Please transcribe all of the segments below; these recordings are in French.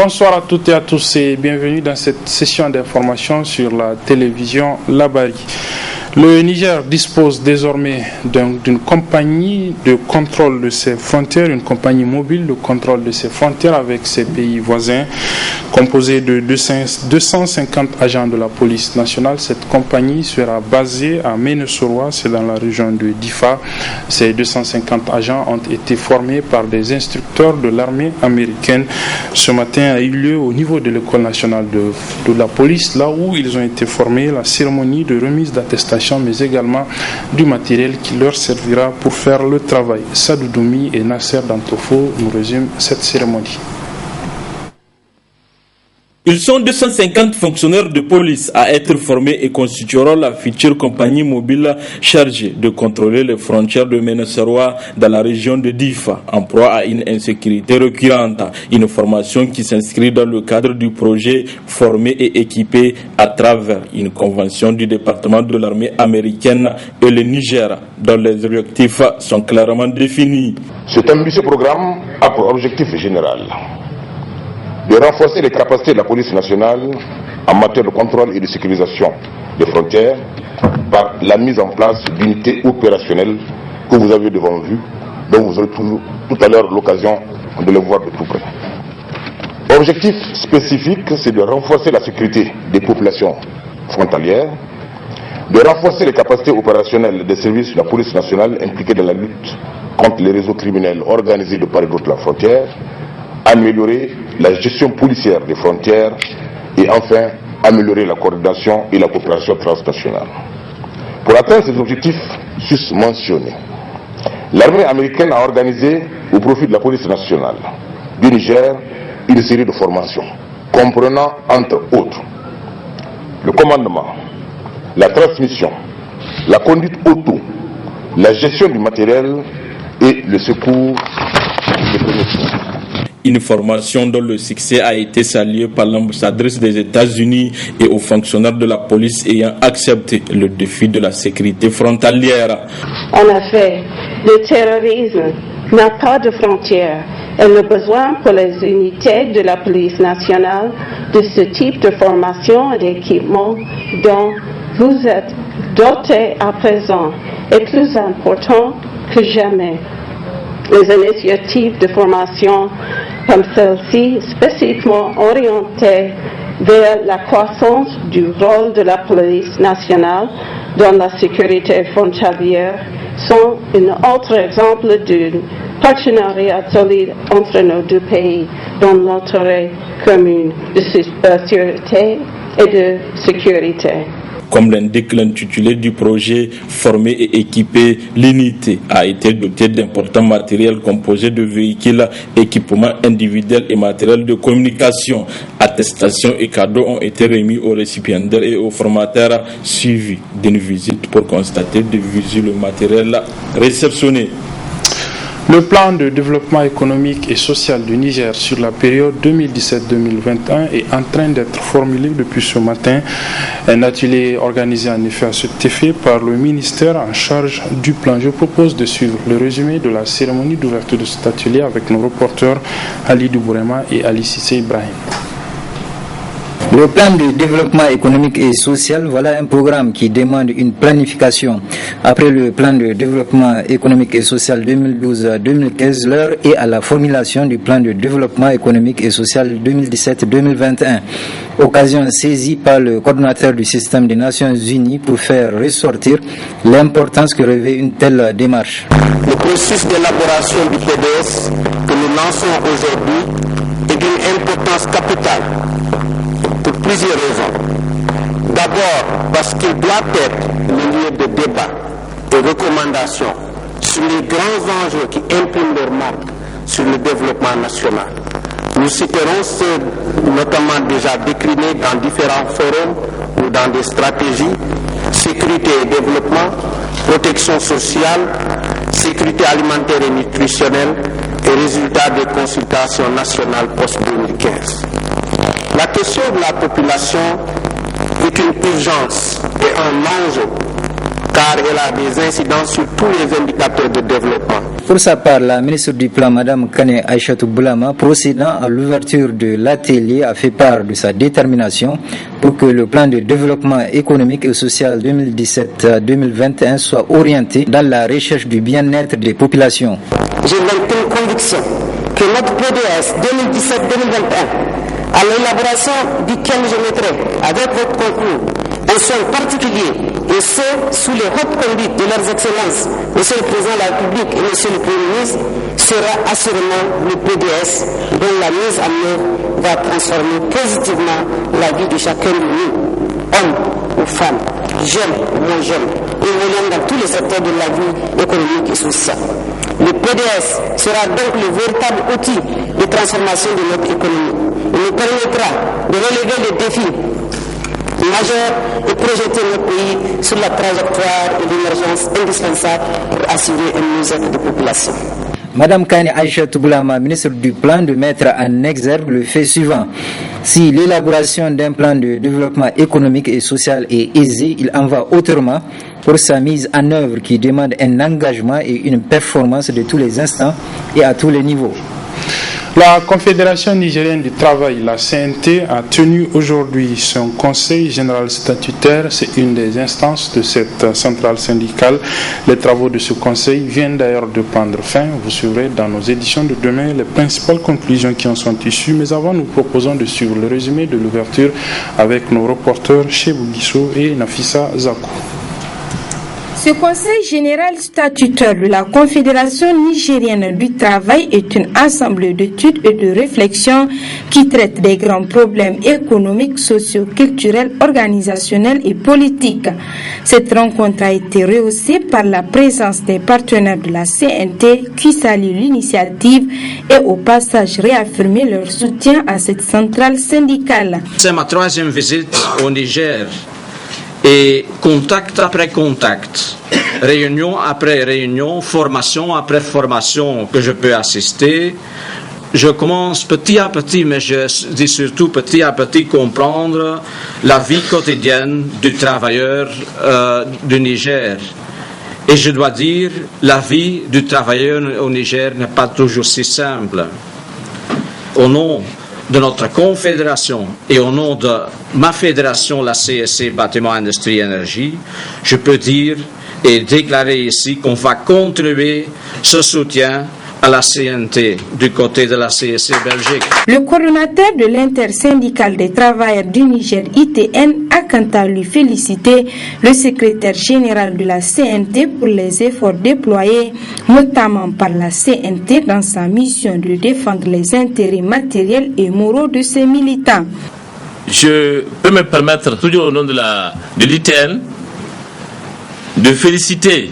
Bonsoir à toutes et à tous et bienvenue dans cette session d'information sur la télévision Labari. Le Niger dispose désormais d'une compagnie de contrôle de ses frontières, une compagnie mobile de contrôle de ses frontières avec ses pays voisins, composée de 250 agents de la police nationale. Cette compagnie sera basée à Ménesoroa, c'est dans la région de Difa. Ces 250 agents ont été formés par des instructeurs de l'armée américaine. Ce matin a eu lieu au niveau de l'école nationale de la police, là où ils ont été formés, la cérémonie de remise d'attestation, mais également du matériel qui leur servira pour faire le travail. Sadou Doumi et Nasser Dantofo nous résument cette cérémonie. Ils sont 250 fonctionnaires de police à être formés et constitueront la future compagnie mobile chargée de contrôler les frontières de Ménesoroa dans la région de Difa, en proie à une insécurité récurrente. Une formation qui s'inscrit dans le cadre du projet Former et équiper à travers une convention du département de l'armée américaine et le Niger, dont les objectifs sont clairement définis. Cet ambitieux programme a pour objectif général de renforcer les capacités de la police nationale en matière de contrôle et de sécurisation des frontières par la mise en place d'unités opérationnelles que vous avez devant vous, dont vous aurez tout à l'heure l'occasion de les voir de tout près. Objectif spécifique, c'est de renforcer la sécurité des populations frontalières, de renforcer les capacités opérationnelles des services de la police nationale impliqués dans la lutte contre les réseaux criminels organisés de part et d'autre de la frontière, améliorer la gestion policière des frontières et enfin améliorer la coordination et la coopération transnationale. Pour atteindre ces objectifs susmentionnés, l'armée américaine a organisé au profit de la police nationale du Niger une série de formations comprenant entre autres le commandement, la transmission, la conduite auto, la gestion du matériel et le secours des premiers secours. Une formation dont le succès a été salué par l'ambassadrice des États-Unis et aux fonctionnaires de la police ayant accepté le défi de la sécurité frontalière. En effet, le terrorisme n'a pas de frontières et le besoin pour les unités de la police nationale de ce type de formation et d'équipement dont vous êtes dotés à présent est plus important que jamais. Les initiatives de formation comme celle-ci, spécifiquement orientées vers la croissance du rôle de la police nationale dans la sécurité frontalière, sont un autre exemple d'un partenariat solide entre nos deux pays dans l'intérêt commun de sûreté et de sécurité. Comme l'indique l'intitulé du projet Former et équiper, l'unité a été dotée d'importants matériels composés de véhicules, équipements individuels et matériels de communication. Attestations et cadeaux ont été remis aux récipiendaires et aux formateurs suivis d'une visite pour constater de visu le matériel réceptionné. Le plan de développement économique et social du Niger sur la période 2017-2021 est en train d'être formulé depuis ce matin. Un atelier organisé en effet à cet effet par le ministère en charge du plan. Je propose de suivre le résumé de la cérémonie d'ouverture de cet atelier avec nos reporters Ali Doubourema et Ali Sissé Ibrahim. Le plan de développement économique et social, voilà un programme qui demande une planification. Après le plan de développement économique et social 2012-2015, l'heure est à la formulation du plan de développement économique et social 2017-2021. Occasion saisie par le coordonnateur du système des Nations Unies pour faire ressortir l'importance que revêt une telle démarche. Le processus d'élaboration du PDS que nous lançons aujourd'hui est d'une importance capitale. Pour plusieurs raisons. D'abord, parce qu'il doit être le lieu de débat et de recommandations sur les grands enjeux qui impriment leur marque sur le développement national. Nous citerons ceux notamment déjà déclinés dans différents forums ou dans des stratégies: sécurité et développement, protection sociale, sécurité alimentaire et nutritionnelle et résultats des consultations nationales post-2015. La question de la population est une urgence et un enjeu car elle a des incidences sur tous les indicateurs de développement. Pour sa part, la ministre du Plan, Mme Kane Aïchatou Boulama, procédant à l'ouverture de l'atelier, a fait part de sa détermination pour que le plan de développement économique et social 2017-2021 soit orienté dans la recherche du bien-être des populations. J'ai l'intime conviction que notre PDS 2017-2021, à l'élaboration duquel je mettrai, avec votre concours, un soin particulier, et ce, sous les hautes conduites de leurs excellences, Monsieur le Président de la République et Monsieur le Premier ministre, sera assurément le PDS dont la mise en œuvre va transformer positivement la vie de chacun de nous, hommes ou femmes, jeunes ou moins jeunes, évoluant dans tous les secteurs de la vie économique et sociale. Le PDS sera donc le véritable outil de transformation de notre économie. Il nous permettra de relever les défis majeurs et projeter notre pays sur la trajectoire et l'émergence indispensable pour assurer un mieux-être des populations. Madame Kane Aïchatou Boulama, ministre du Plan, de mettre en exergue le fait suivant. Si l'élaboration d'un plan de développement économique et social est aisée, il en va autrement pour sa mise en œuvre qui demande un engagement et une performance de tous les instants et à tous les niveaux. La Confédération nigérienne du travail, la CNT, a tenu aujourd'hui son conseil général statutaire. C'est une des instances de cette centrale syndicale. Les travaux de ce conseil viennent d'ailleurs de prendre fin. Vous suivrez dans nos éditions de demain les principales conclusions qui en sont issues. Mais avant, nous proposons de suivre le résumé de l'ouverture avec nos reporters Chebou Guissou et Nafissa Zakou. Ce conseil général statutaire de la Confédération nigérienne du travail est un ensemble d'études et de réflexions qui traitent des grands problèmes économiques, socio-culturels, organisationnels et politiques. Cette rencontre a été rehaussée par la présence des partenaires de la CNT qui saluent l'initiative et au passage réaffirmé leur soutien à cette centrale syndicale. C'est ma troisième visite au Niger. Et contact après contact, réunion après réunion, formation après formation que je peux assister, je commence petit à petit, mais je dis surtout petit à petit, comprendre la vie quotidienne du travailleur du Niger. Et je dois dire, la vie du travailleur au Niger n'est pas toujours si simple. Au nom de notre confédération et au nom de ma fédération, la CSC Bâtiment Industrie Énergie, je peux dire et déclarer ici qu'on va continuer ce soutien à la CNT du côté de la CSC Belgique. Le coordonnateur de l'intersyndicale des travailleurs du Niger, ITN, a quant à lui félicité le secrétaire général de la CNT pour les efforts déployés, notamment par la CNT dans sa mission de défendre les intérêts matériels et moraux de ses militants. Je peux me permettre, toujours au nom de l'ITN, de féliciter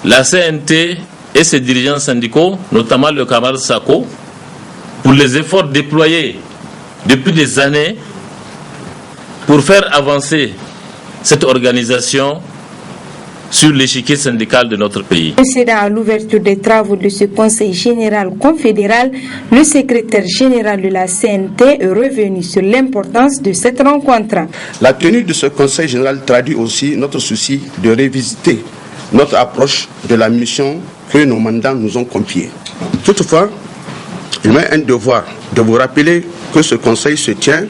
la CNT et ses dirigeants syndicaux, notamment le camarade Sako, pour les efforts déployés depuis des années pour faire avancer cette organisation sur l'échiquier syndical de notre pays. Procédant à l'ouverture des travaux de ce Conseil général confédéral, le secrétaire général de la CNT est revenu sur l'importance de cette rencontre. La tenue de ce Conseil général traduit aussi notre souci de revisiter notre approche de la mission que nos mandats nous ont confiée. Toutefois, il m'est un devoir de vous rappeler que ce Conseil se tient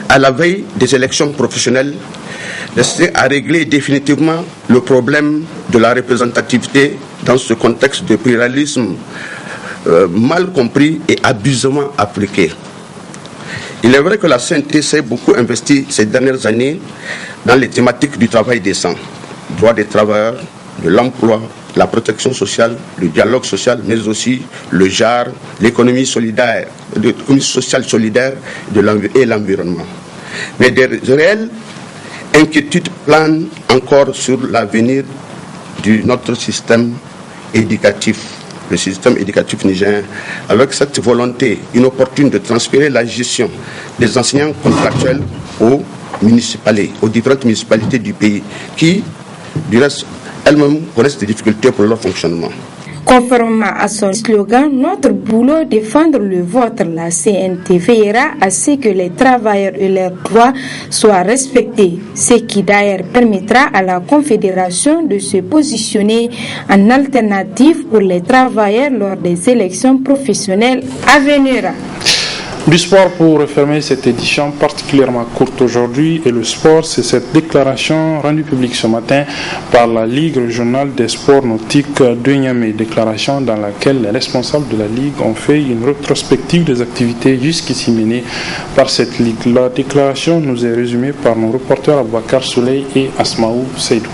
à la veille des élections professionnelles destinées à régler définitivement le problème de la représentativité dans ce contexte de pluralisme mal compris et abusivement appliqué. Il est vrai que la CNT s'est beaucoup investie ces dernières années dans les thématiques du travail décent, droits des travailleurs, de l'emploi, la protection sociale, le dialogue social, mais aussi le genre, l'économie solidaire, l'économie sociale solidaire et l'environnement. Mais des réelles inquiétudes planent encore sur l'avenir de notre système éducatif, le système éducatif nigérien, avec cette volonté inopportune de transférer la gestion des enseignants contractuels aux différentes municipalités du pays, qui, du reste, elles-mêmes connaissent des difficultés pour leur fonctionnement. Conformément à son slogan, notre boulot défendre le vôtre, la CNT veillera à ce que les travailleurs et leurs droits soient respectés, ce qui d'ailleurs permettra à la Confédération de se positionner en alternative pour les travailleurs lors des élections professionnelles à venir. Du sport pour refermer cette édition particulièrement courte aujourd'hui. Et le sport, c'est cette déclaration rendue publique ce matin par la Ligue régionale des sports nautiques de Niamey. Déclaration dans laquelle les responsables de la Ligue ont fait une rétrospective des activités jusqu'ici menées par cette Ligue. La déclaration nous est résumée par nos reporters Abouakar Souley et Asmaou Seydou.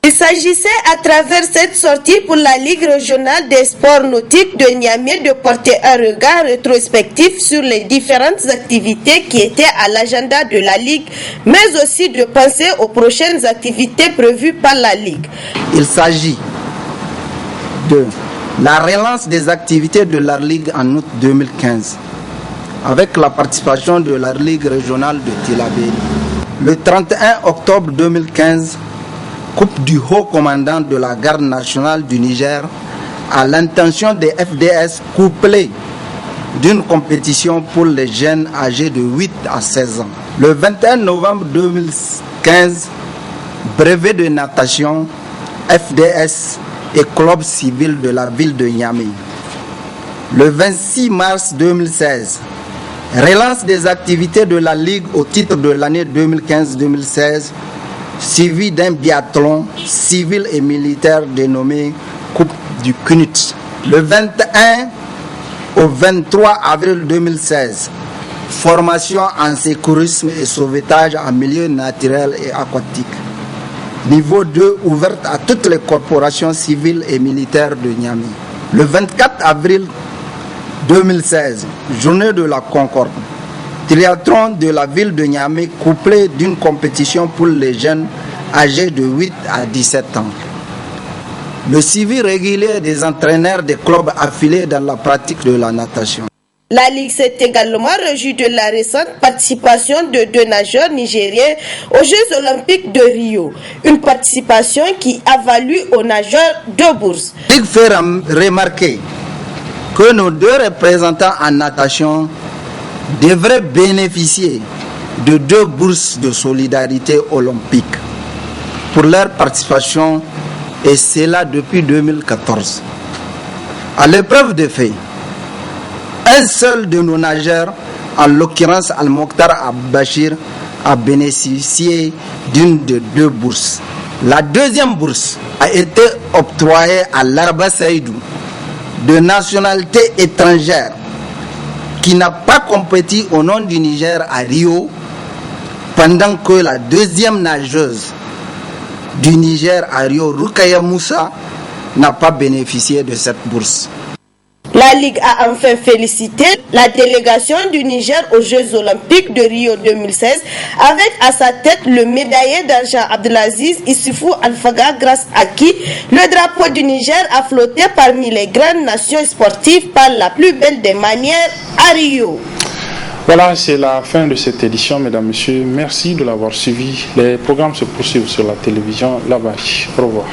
Il s'agissait à travers cette sortie pour la Ligue régionale des sports nautiques de Niamey de porter un regard rétrospectif sur les différentes activités qui étaient à l'agenda de la Ligue, mais aussi de penser aux prochaines activités prévues par la Ligue. Il s'agit de la relance des activités de la Ligue en août 2015, avec la participation de la Ligue régionale de Tillabéri. Le 31 octobre 2015, Coupe du haut commandant de la garde nationale du Niger à l'intention des FDS couplée d'une compétition pour les jeunes âgés de 8 à 16 ans. Le 21 novembre 2015, brevet de natation, FDS et club civil de la ville de Niamey. Le 26 mars 2016, relance des activités de la Ligue au titre de l'année 2015-2016, suivi d'un biathlon civil et militaire dénommé Coupe du CNUT. Le 21 au 23 avril 2016, formation en secourisme et sauvetage en milieu naturel et aquatique. Niveau 2 ouverte à toutes les corporations civiles et militaires de Niamey. Le 24 avril 2016, journée de la Concorde. Triathlon de la ville de Niamey couplé d'une compétition pour les jeunes âgés de 8 à 17 ans. Le suivi régulier des entraîneurs des clubs affiliés dans la pratique de la natation. La Ligue s'est également réjouie de la récente participation de 2 nageurs nigériens aux Jeux Olympiques de Rio. Une participation qui a valu aux nageurs 2 bourses. La Ligue fait remarquer que nos 2 représentants en natation devraient bénéficier de 2 bourses de solidarité olympique pour leur participation, et cela depuis 2014. À l'épreuve des faits, un seul de nos nageurs, en l'occurrence Al-Mokhtar Abdachir, a bénéficié d'une de 2 bourses. La deuxième bourse a été octroyée à Larba Saïdou, de nationalité étrangère, qui n'a pas compéti au nom du Niger à Rio, pendant que la deuxième nageuse du Niger à Rio, Rukaya Moussa, n'a pas bénéficié de cette bourse. La Ligue a enfin félicité la délégation du Niger aux Jeux Olympiques de Rio 2016 avec à sa tête le médaillé d'argent Abdelaziz Issoufou Alfaga, grâce à qui le drapeau du Niger a flotté parmi les grandes nations sportives par la plus belle des manières à Rio. Voilà, c'est la fin de cette édition, mesdames, messieurs. Merci de l'avoir suivi. Les programmes se poursuivent sur la télévision La Bari. Au revoir.